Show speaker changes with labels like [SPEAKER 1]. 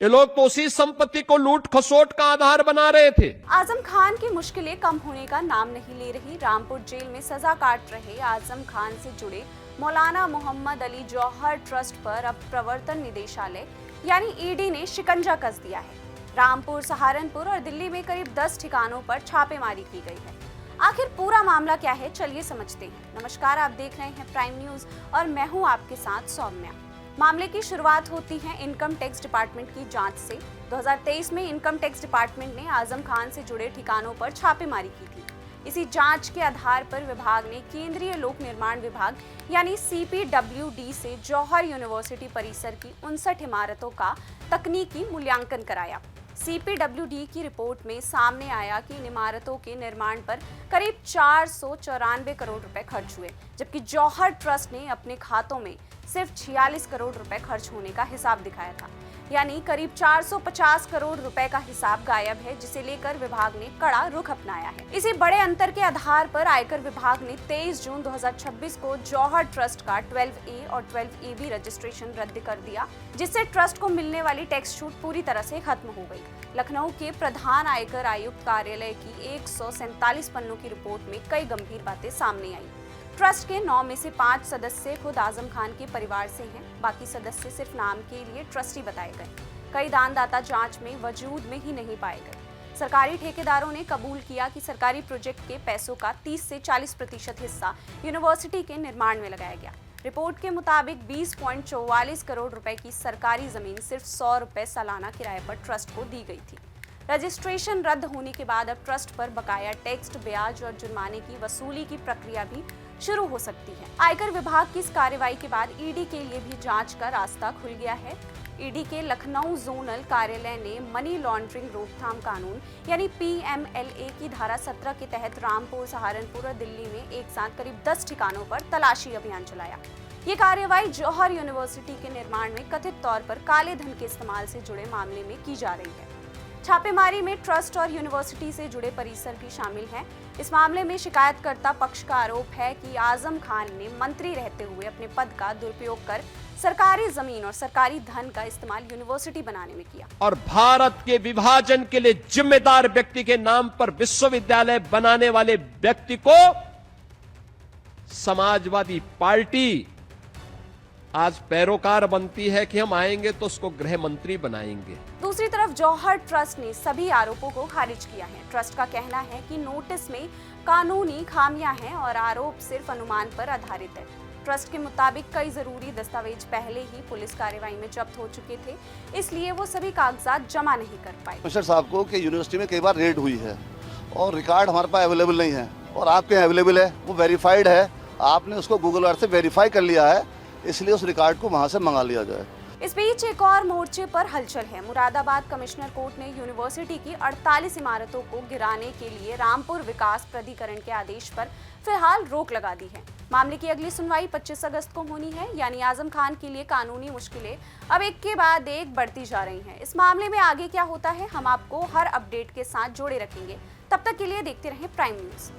[SPEAKER 1] ये लोग तो उसी संपत्ति को लूट खसोट का आधार बना रहे थे।
[SPEAKER 2] आजम खान की मुश्किलें कम होने का नाम नहीं ले रही। रामपुर जेल में सजा काट रहे आजम खान से जुड़े मौलाना मोहम्मद अली जौहर ट्रस्ट पर अब प्रवर्तन निदेशालय यानी ईडी ने शिकंजा कस दिया है। रामपुर, सहारनपुर और दिल्ली में करीब 10 ठिकानों पर छापेमारी की गई है। आखिर पूरा मामला क्या है, चलिए समझते हैं। नमस्कार, आप देख रहे हैं प्राइम न्यूज और मैं हूं आपके साथ सौम्या। मामले की शुरुआत होती है इनकम टैक्स डिपार्टमेंट की जांच से। 2023 में इनकम टैक्स डिपार्टमेंट ने आजम खान से जुड़े ठिकानों पर छापेमारी की थी। इसी जांच के आधार पर विभाग ने केंद्रीय लोक निर्माण विभाग यानी CPWD से जौहर यूनिवर्सिटी परिसर की 59 इमारतों का तकनीकी मूल्यांकन कराया। CPWD की रिपोर्ट में सामने आया कि इन इमारतों के निर्माण पर करीब 494 करोड़ रुपए खर्च हुए, जबकि जौहर ट्रस्ट ने अपने खातों में सिर्फ 46 करोड़ रुपए खर्च होने का हिसाब दिखाया था। यानी करीब 450 करोड़ रुपए का हिसाब गायब है, जिसे लेकर विभाग ने कड़ा रुख अपनाया है। इसी बड़े अंतर के आधार पर आयकर विभाग ने 23 जून 2026 को जौहर ट्रस्ट का 12A और 12AB रजिस्ट्रेशन रद्द कर दिया, जिससे ट्रस्ट को मिलने वाली टैक्स छूट पूरी तरह से खत्म हो गई। लखनऊ के प्रधान आयकर आयुक्त कार्यालय की 147 पन्नों की रिपोर्ट में कई गंभीर बातें सामने आई। ट्रस्ट के 9 में से 5 सदस्य खुद आजम खान के परिवार से हैं, बाकी सदस्य सिर्फ नाम के लिए ट्रस्टी बताए गए। कई दानदाता जांच में वजूद में ही नहीं पाए गए। सरकारी ठेकेदारों ने कबूल किया कि सरकारी प्रोजेक्ट के पैसों का 30 से 40% हिस्सा यूनिवर्सिटी के निर्माण में लगाया गया। रिपोर्ट के मुताबिक 20.44 करोड़ रुपए की सरकारी जमीन सिर्फ 100 रुपए सालाना किराए पर ट्रस्ट को दी गई थी। रजिस्ट्रेशन रद्द होने के बाद अब ट्रस्ट पर बकाया टैक्स, ब्याज और जुर्माने की वसूली की प्रक्रिया भी शुरू हो सकती है। आयकर विभाग की इस कार्रवाई के बाद ईडी के लिए भी जांच का रास्ता खुल गया है। ईडी के लखनऊ जोनल कार्यालय ने मनी लॉन्ड्रिंग रोकथाम कानून यानी PMLA की धारा 17 के तहत रामपुर, सहारनपुर और दिल्ली में एक साथ करीब 10 ठिकानों पर तलाशी अभियान चलाया। ये कार्रवाई जौहर यूनिवर्सिटी के निर्माण में कथित तौर पर काले धन के इस्तेमाल से जुड़े मामले में की जा रही है। छापेमारी में ट्रस्ट और यूनिवर्सिटी से जुड़े परिसर भी शामिल हैं। इस मामले में शिकायतकर्ता पक्ष का आरोप है कि आजम खान ने मंत्री रहते हुए अपने पद का दुरुपयोग कर सरकारी जमीन और सरकारी धन का इस्तेमाल यूनिवर्सिटी बनाने में किया
[SPEAKER 1] और भारत के विभाजन के लिए जिम्मेदार व्यक्ति के नाम पर विश्वविद्यालय बनाने वाले व्यक्ति को समाजवादी पार्टी आज पैरोकार बनती है कि हम आएंगे तो उसको गृह मंत्री बनाएंगे।
[SPEAKER 2] दूसरी तरफ जौहर ट्रस्ट ने सभी आरोपों को खारिज किया है। ट्रस्ट का कहना है कि नोटिस में कानूनी खामियां हैं और आरोप सिर्फ अनुमान पर आधारित है। ट्रस्ट के मुताबिक कई जरूरी दस्तावेज पहले ही पुलिस कार्रवाई में जब्त हो चुके थे, इसलिए वो सभी कागजात जमा नहीं कर पाए।
[SPEAKER 3] कमिश्नर साहब को कि यूनिवर्सिटी में कई बार रेड हुई है और रिकॉर्ड हमारे पास अवेलेबल नहीं है और आपके यहाँ अवेलेबल है, वो वेरीफाइड है। आपने उसको गूगल अर्थ से वेरीफाई कर लिया है, इसलिए उस रिकॉर्ड को वहां से मंगा लिया जाए।
[SPEAKER 2] इस बीच एक और मोर्चे पर हलचल है। मुरादाबाद कमिश्नर कोर्ट ने यूनिवर्सिटी की 48 इमारतों को गिराने के लिए रामपुर विकास प्राधिकरण के आदेश पर फिलहाल रोक लगा दी है। मामले की अगली सुनवाई 25 अगस्त को होनी है। यानी आजम खान के लिए कानूनी मुश्किलें अब एक के बाद एक बढ़ती जा रही हैं। इस मामले में आगे क्या होता है, हम आपको हर अपडेट के साथ जोड़े रखेंगे। तब तक के लिए देखते रहें प्राइम न्यूज।